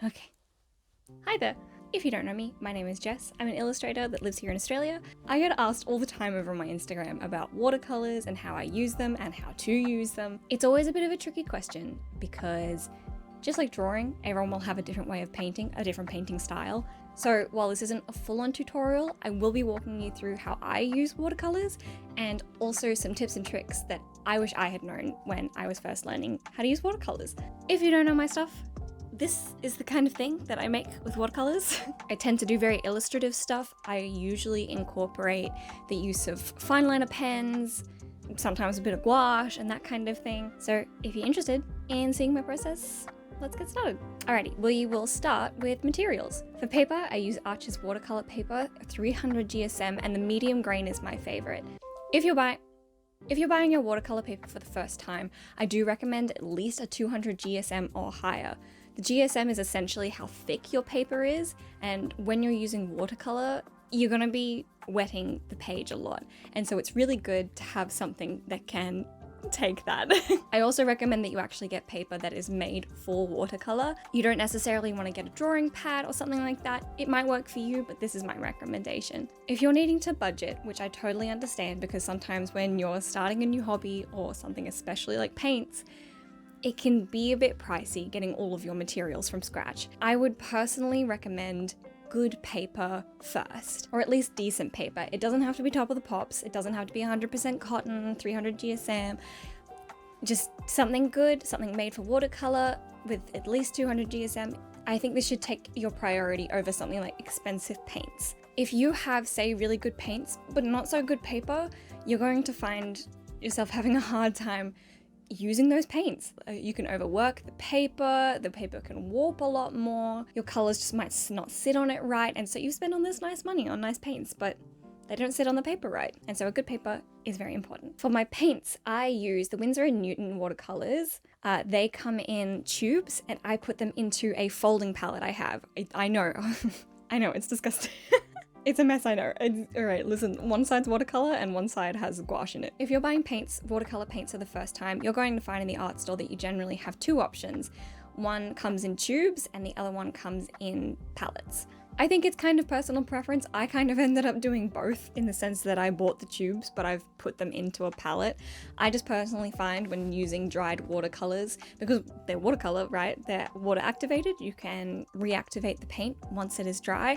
Okay. Hi there. If you don't know me, my name is Jess. I'm an illustrator that lives here in Australia. I get asked all the time over on my Instagram about watercolors and how I use them and how to use them. It's always a bit of a tricky question because just like drawing, everyone will have a different way of painting, a different painting style. So while this isn't a full-on tutorial, I will be walking you through how I use watercolors and also some tips and tricks that I wish I had known when I was first learning how to use watercolors. If you don't know my stuff, this is the kind of thing that I make with watercolors. I tend to do very illustrative stuff. I usually incorporate the use of fine liner pens, sometimes a bit of gouache and that kind of thing. So if you're interested in seeing my process, let's get started. Alrighty, we will start with materials. For paper, I use Arches watercolor paper, 300 GSM, and the medium grain is my favorite. If you're buying your watercolor paper for the first time, I do recommend at least a 200 GSM or higher. The GSM is essentially how thick your paper is, and when you're using watercolor, you're gonna be wetting the page a lot. And so it's really good to have something that can take that. I also recommend that you actually get paper that is made for watercolor. You don't necessarily want to get a drawing pad or something like that. It might work for you, but this is my recommendation. If you're needing to budget, which I totally understand because sometimes when you're starting a new hobby or something especially like paints, it can be a bit pricey getting all of your materials from scratch. I would personally recommend good paper first, or at least decent paper. It doesn't have to be top of the pops. It doesn't have to be 100% cotton, 300 GSM. Just something good, something made for watercolor with at least 200 GSM. I think this should take your priority over something like expensive paints. If you have, say, really good paints, but not so good paper, you're going to find yourself having a hard time using those paints. You can overwork the paper can warp a lot more, your colors just might not sit on it right, and so you spend all this nice money on nice paints, but they don't sit on the paper right. And so a good paper is very important. For my paints, I use the Winsor & Newton watercolors. They come in tubes and I put them into a folding palette I have. I know, I know, it's disgusting. It's a mess, I know. Alright, listen, one side's watercolor and one side has gouache in it. If you're buying paints, watercolor paints for the first time, you're going to find in the art store that you generally have two options. One comes in tubes and the other one comes in palettes. I think it's kind of personal preference. I kind of ended up doing both in the sense that I bought the tubes, but I've put them into a palette. I just personally find when using dried watercolors, because they're watercolor, right? They're water activated, you can reactivate the paint once it is dry.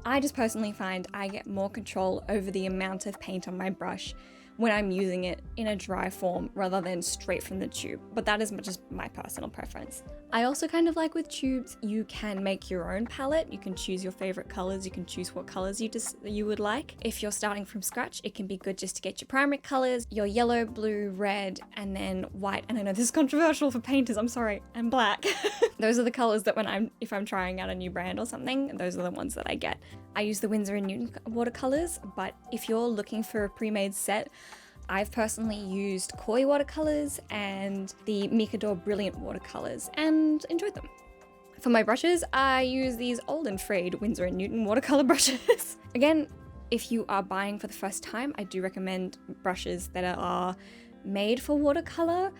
I just personally find I get more control over the amount of paint on my brush when I'm using it in a dry form rather than straight from the tube, but that is just my personal preference. I also kind of like with tubes, you can make your own palette, you can choose your favorite colors, you can choose what colors you would like. If you're starting from scratch, it can be good just to get your primary colors, your yellow, blue, red, and then white. And I know this is controversial for painters, I'm sorry, and black. Those are the colors that if I'm trying out a new brand or something, those are the ones that I get. I use the Winsor & Newton watercolors, but if you're looking for a pre-made set, I've personally used Koi watercolors and the Mikador Brilliant watercolors and enjoyed them. For my brushes, I use these old and frayed Winsor & Newton watercolor brushes. Again, if you are buying for the first time, I do recommend brushes that are made for watercolor.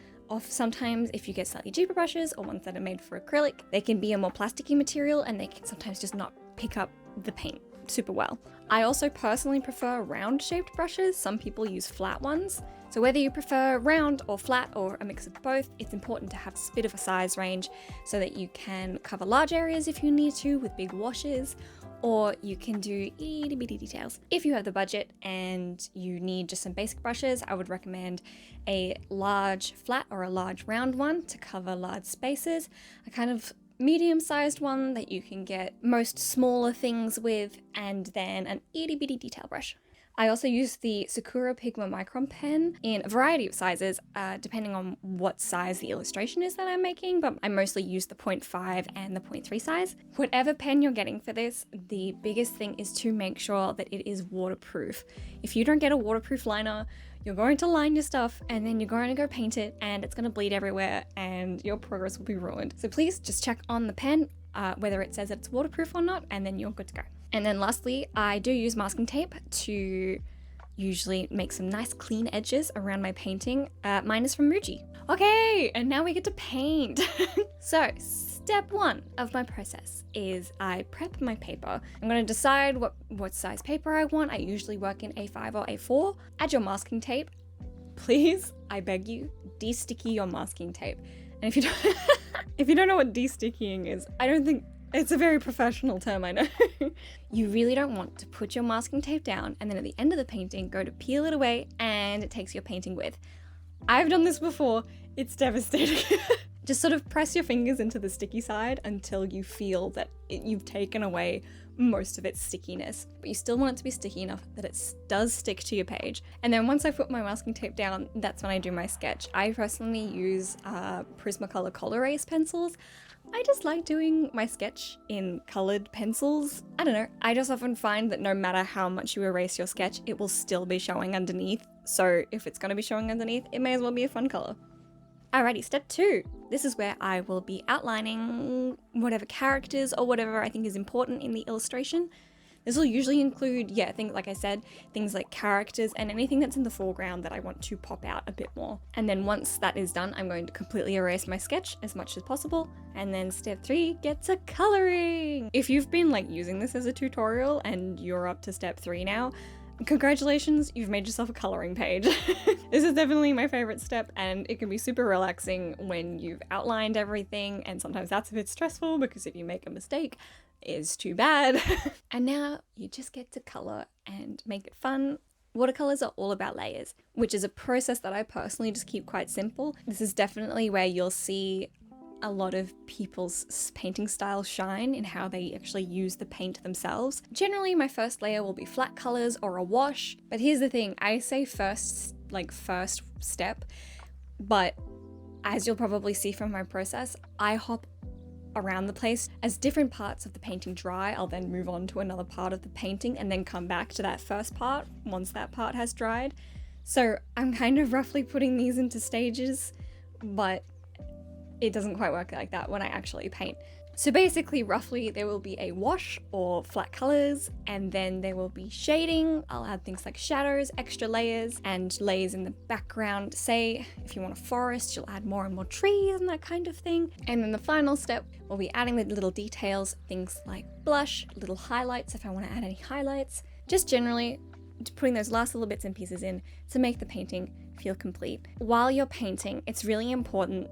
Sometimes if you get slightly cheaper brushes or ones that are made for acrylic, they can be a more plasticky material and they can sometimes just not pick up the paint super well. I also personally prefer round shaped brushes. Some people use flat ones. So whether you prefer round or flat or a mix of both, it's important to have a bit of a size range so that you can cover large areas if you need to with big washes, or you can do itty bitty details. If you have the budget and you need just some basic brushes, I would recommend a large flat or a large round one to cover large spaces, a kind of medium-sized one that you can get most smaller things with, and then an itty bitty detail brush. I also use the Sakura Pigma Micron pen in a variety of sizes, depending on what size the illustration is that I'm making, but I mostly use the 0.5 and the 0.3 size. Whatever pen you're getting for this, the biggest thing is to make sure that it is waterproof. If you don't get a waterproof liner, you're going to line your stuff and then you're going to go paint it and it's going to bleed everywhere and your progress will be ruined. So please just check on the pen whether it says that it's waterproof or not, and then you're good to go. And then lastly, I do use masking tape to usually make some nice clean edges around my painting. Mine is from Muji. Okay, and now we get to paint. So Step 1 of my process is I prep my paper. I'm going to decide what size paper I want. I usually work in A5 or A4. Add your masking tape. Please, I beg you, de-sticky your masking tape. And if you don't, if you don't know what de-stickying is, I don't think it's a very professional term, I know. You really don't want to put your masking tape down and then at the end of the painting go to peel it away and it takes your painting with. I've done this before. It's devastating. Just sort of press your fingers into the sticky side until you feel that you've taken away most of its stickiness, but you still want it to be sticky enough that it does stick to your page. And then once I put my masking tape down, that's when I do my sketch. I personally use Prismacolor Color Erase pencils. I just like doing my sketch in colored pencils. I don't know, I just often find that no matter how much you erase your sketch, it will still be showing underneath. So if it's going to be showing underneath, it may as well be a fun color. Alrighty, step 2. This is where I will be outlining whatever characters or whatever I think is important in the illustration. This will usually include, things like I said, things like characters and anything that's in the foreground that I want to pop out a bit more. And then once that is done, I'm going to completely erase my sketch as much as possible. And then step 3, get to coloring. If you've been using this as a tutorial and you're up to step 3 now, congratulations, you've made yourself a coloring page. This is definitely my favorite step and it can be super relaxing when you've outlined everything, and sometimes that's a bit stressful because if you make a mistake, it's too bad. And now you just get to color and make it fun. Watercolors are all about layers, which is a process that I personally just keep quite simple. This is definitely where you'll see a lot of people's painting styles shine in how they actually use the paint themselves. Generally, my first layer will be flat colors or a wash, but here's the thing, I say first step, but as you'll probably see from my process, I hop around the place. As different parts of the painting dry, I'll then move on to another part of the painting and then come back to that first part once that part has dried. So I'm kind of roughly putting these into stages, but it doesn't quite work like that when I actually paint. So basically, roughly, there will be a wash or flat colors, and then there will be shading. I'll add things like shadows, extra layers, and layers in the background. Say, if you want a forest, you'll add more and more trees and that kind of thing. And then the final step will be adding the little details, things like blush, little highlights if I want to add any highlights. Just generally putting those last little bits and pieces in to make the painting feel complete. While you're painting, it's really important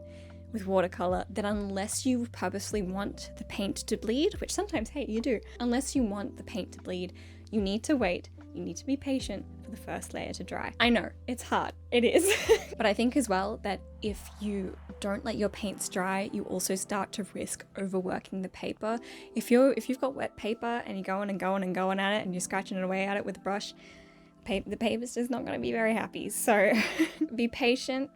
with watercolor that unless you purposely want the paint to bleed, which sometimes, hey, you do, unless you want the paint to bleed, you need to wait, you need to be patient for the first layer to dry. I know, it's hard, it is. But I think as well that if you don't let your paints dry, you also start to risk overworking the paper. If you've got wet paper and you're going and going and going at it and you're scratching away at it with a brush, the paper's just not going to be very happy. So be patient,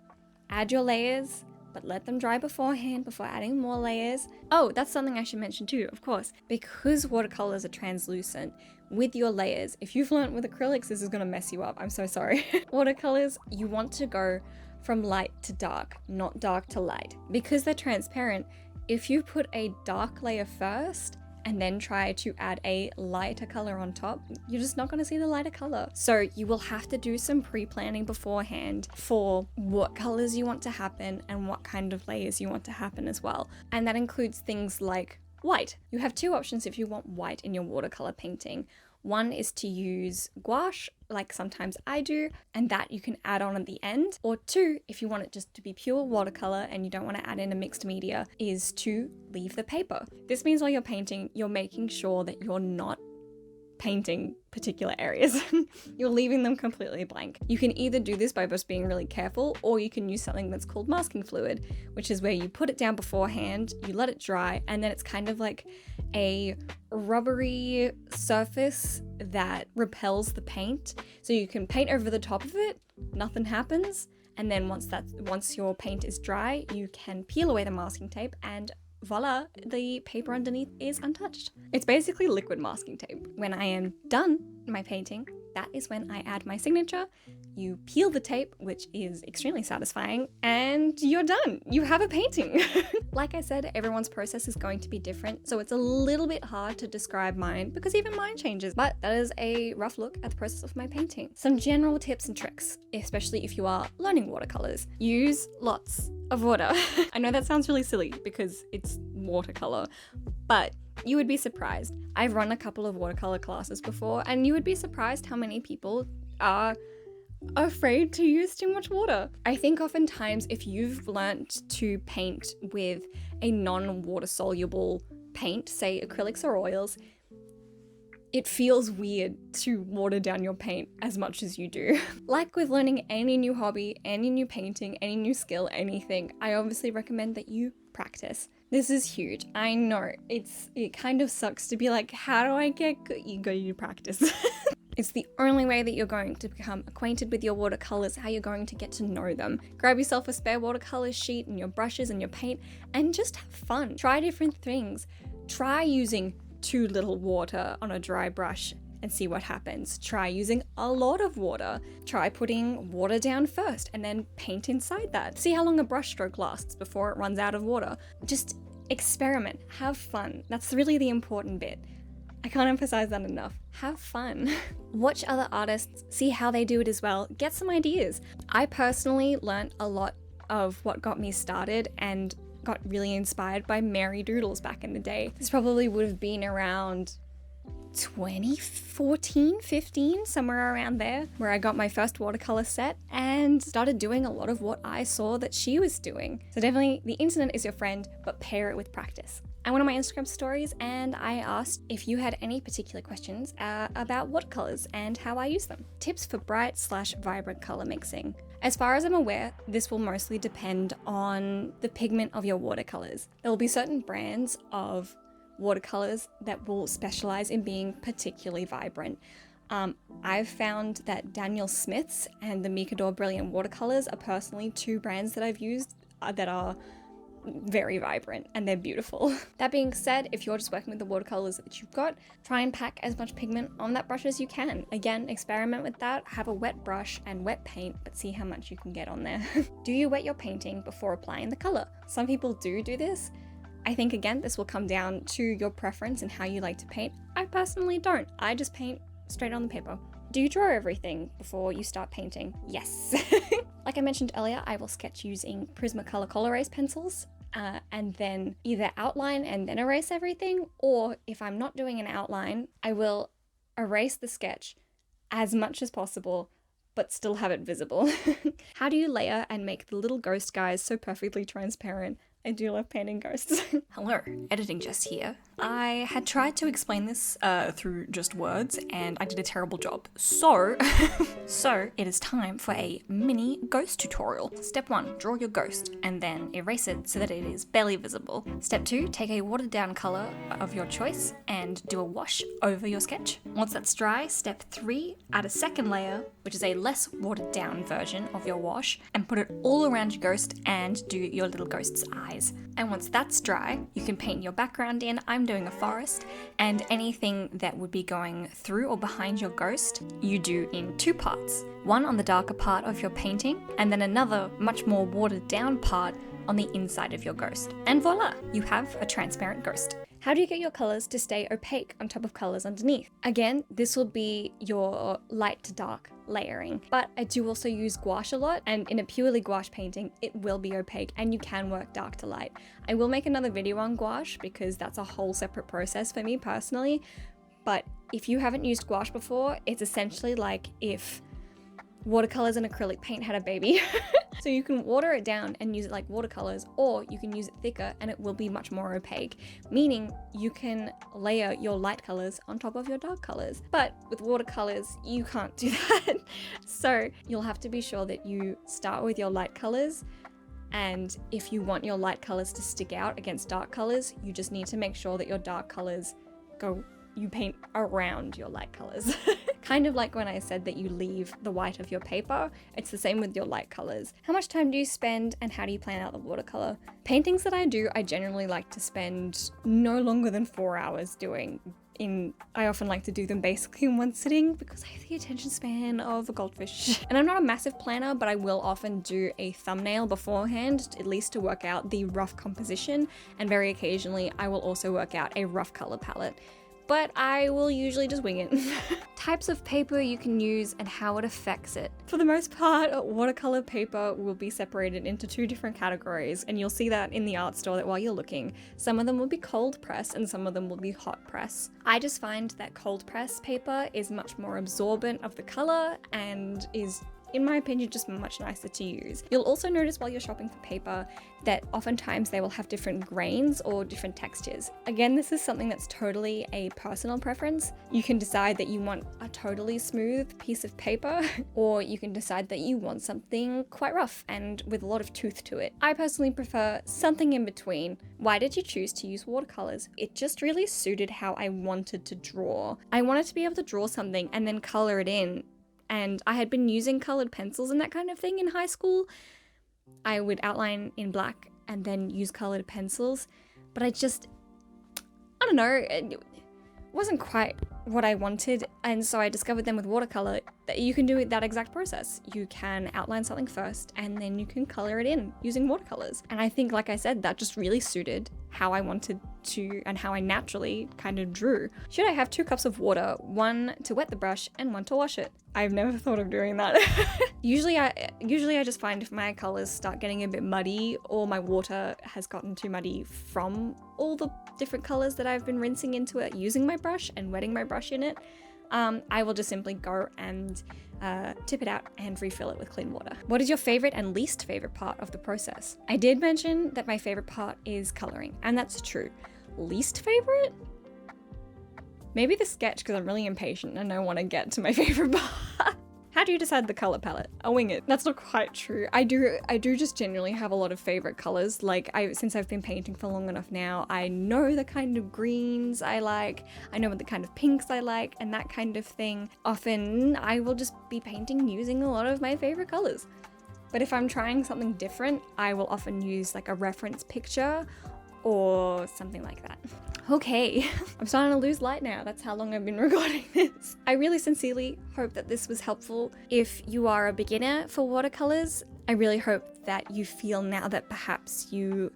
add your layers, but let them dry beforehand before adding more layers. Oh, that's something I should mention too, of course. Because watercolors are translucent, with your layers, if you've learnt with acrylics, this is gonna mess you up, I'm so sorry. Watercolors, you want to go from light to dark, not dark to light. Because they're transparent, if you put a dark layer first, and then try to add a lighter color on top, you're just not going to see the lighter color. So you will have to do some pre-planning beforehand for what colors you want to happen and what kind of layers you want to happen as well. And that includes things like white. You have 2 options if you want white in your watercolor painting. One is to use gouache, like sometimes I do, and that you can add on at the end. Or 2, if you want it just to be pure watercolor and you don't want to add in a mixed media, is to leave the paper. This means while you're painting, you're making sure that you're not painting particular areas. You're leaving them completely blank. You can either do this by just being really careful, or you can use something that's called masking fluid, which is where you put it down beforehand, you let it dry, and then it's kind of like a rubbery surface that repels the paint. So you can paint over the top of it, nothing happens, and then once your paint is dry, you can peel away the masking tape and voila, the paper underneath is untouched. It's basically liquid masking tape. When I am done my painting, that is when I add my signature. You peel the tape, which is extremely satisfying, and you're done. You have a painting. Like I said, everyone's process is going to be different, so it's a little bit hard to describe mine because even mine changes, but that is a rough look at the process of my painting. Some general tips and tricks, especially if you are learning watercolors. Use lots of water. I know that sounds really silly because it's watercolor, but you would be surprised. I've run a couple of watercolor classes before, and you would be surprised how many people are afraid to use too much water. I think oftentimes if you've learnt to paint with a non-water soluble paint, say acrylics or oils, it feels weird to water down your paint as much as you do. Like with learning any new hobby, any new painting, any new skill, anything, I obviously recommend that you practice. This is huge. I know it kind of sucks to be like, how do I get good? You go to practice. It's the only way that you're going to become acquainted with your watercolors, how you're going to get to know them. Grab yourself a spare watercolor sheet and your brushes and your paint and just have fun. Try different things. Try using too little water on a dry brush and see what happens. Try using a lot of water. Try putting water down first and then paint inside that. See how long a brush stroke lasts before it runs out of water. Just experiment, have fun. That's really the important bit. I can't emphasize that enough. Have fun. Watch other artists, see how they do it as well. Get some ideas. I personally learnt a lot of what got me started and got really inspired by Mary Doodles back in the day. This probably would have been around 2014, 15, somewhere around there, where I got my first watercolor set and started doing a lot of what I saw that she was doing. So definitely the internet is your friend, but pair it with practice. I went on my Instagram stories and I asked if you had any particular questions about watercolors and how I use them. Tips for bright/vibrant color mixing. As far as I'm aware, this will mostly depend on the pigment of your watercolors. There will be certain brands of watercolors that will specialize in being particularly vibrant. I've found that Daniel Smith's and the Mikador Brilliant watercolors are personally two brands that I've used that are very vibrant and they're beautiful. That being said, if you're just working with the watercolors that you've got, try and pack as much pigment on that brush as you can. Again, experiment with that. Have a wet brush and wet paint, but see how much you can get on there. Do you wet your painting before applying the color? Some people do this. I think again, this will come down to your preference and how you like to paint. I personally don't. I just paint straight on the paper. Do you draw everything before you start painting? Yes. Like I mentioned earlier, I will sketch using Prismacolor Colorase pencils and then either outline and then erase everything, or if I'm not doing an outline, I will erase the sketch as much as possible but still have it visible. How do you layer and make the little ghost guys so perfectly transparent? I do love painting ghosts. Hello, Editing Jess here. I had tried to explain this through just words and I did a terrible job. So it is time for a mini ghost tutorial. Step 1, draw your ghost and then erase it so that it is barely visible. Step 2, take a watered down color of your choice and do a wash over your sketch. Once that's dry, step 3, add a second layer, which is a less watered down version of your wash, and put it all around your ghost and do your little ghost's eyes. And once that's dry, you can paint your background in. I'm doing a forest, and anything that would be going through or behind your ghost, you do in 2 parts. One on the darker part of your painting, and then another much more watered down part on the inside of your ghost. And voila, you have a transparent ghost. How do you get your colors to stay opaque on top of colors underneath? Again, this will be your light to dark layering, but I do also use gouache a lot, and in a purely gouache painting, it will be opaque and you can work dark to light. I will make another video on gouache because that's a whole separate process for me personally, but if you haven't used gouache before, it's essentially like if watercolors and acrylic paint had a baby. So you can water it down and use it like watercolors, or you can use it thicker and it will be much more opaque, meaning you can layer your light colors on top of your dark colors. But with watercolors, you can't do that. So you'll have to be sure that you start with your light colors, and if you want your light colors to stick out against dark colors, you just need to make sure that your dark colors you paint around your light colors. Kind of like when I said that you leave the white of your paper, it's the same with your light colors. How much time do you spend and how do you plan out the watercolor? Paintings that I do, I generally like to spend no longer than 4 hours doing. I often like to do them basically in one sitting because I have the attention span of a goldfish. And I'm not a massive planner, but I will often do a thumbnail beforehand, at least to work out the rough composition, and very occasionally I will also work out a rough color palette. but I will usually just wing it. Types of paper you can use and how it affects it. For the most part, watercolor paper will be separated into 2 different categories, and you'll see that in the art store that while you're looking. Some of them will be cold press and some of them will be hot press. I just find that cold press paper is much more absorbent of the color and is, in my opinion, just much nicer to use. You'll also notice while you're shopping for paper that oftentimes they will have different grains or different textures. Again, this is something that's totally a personal preference. You can decide that you want a totally smooth piece of paper, or you can decide that you want something quite rough and with a lot of tooth to it. I personally prefer something in between. Why did you choose to use watercolors? It just really suited how I wanted to draw. I wanted to be able to draw something and then color it in. And I had been using colored pencils and that kind of thing in high school. I would outline in black and then use colored pencils, but I don't know, it wasn't quite what I wanted. And so I discovered then with watercolor that you can do that exact process. You can outline something first and then you can color it in using watercolors. And I think, like I said, that just really suited how I wanted to and how I naturally kind of drew. Should I have 2 cups of water, 1 to wet the brush and 1 to wash it? I've never thought of doing that. Usually I just find if my colors start getting a bit muddy or my water has gotten too muddy from all the different colors that I've been rinsing into it using my brush and wetting my brush in it, I will just simply go and tip it out and refill it with clean water. What is your favorite and least favorite part of the process? I did mention that my favorite part is coloring, and that's true. Least favorite? Maybe the sketch, because I'm really impatient and I want to get to my favorite part. How do you decide the color palette? I wing it. That's not quite true. I do just genuinely have a lot of favorite colors. Like, since I've been painting for long enough now, I know the kind of greens I like, I know what the kind of pinks I like, and that kind of thing. Often I will just be painting using a lot of my favorite colors. But if I'm trying something different, I will often use like a reference picture or something like that. Okay, I'm starting to lose light now. That's how long I've been recording this. I really sincerely hope that this was helpful. If you are a beginner for watercolors, I really hope that you feel now that perhaps you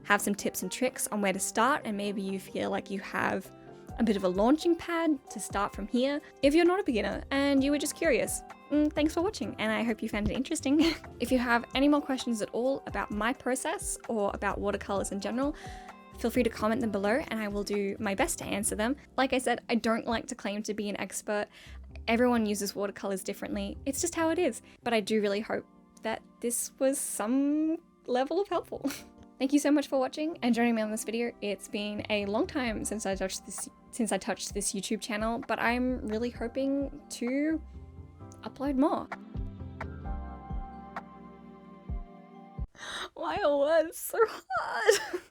have some tips and tricks on where to start, and maybe you feel like you have a bit of a launching pad to start from here. If you're not a beginner and you were just curious, thanks for watching, and I hope you found it interesting. If you have any more questions at all about my process or about watercolors in general, feel free to comment them below and I will do my best to answer them. Like I said, I don't like to claim to be an expert. Everyone uses watercolors differently. It's just how it is. But I do really hope that this was some level of helpful. Thank you so much for watching and joining me on this video. It's been a long time since I touched this YouTube channel, but I'm really hoping to upload more. Why are words so hard?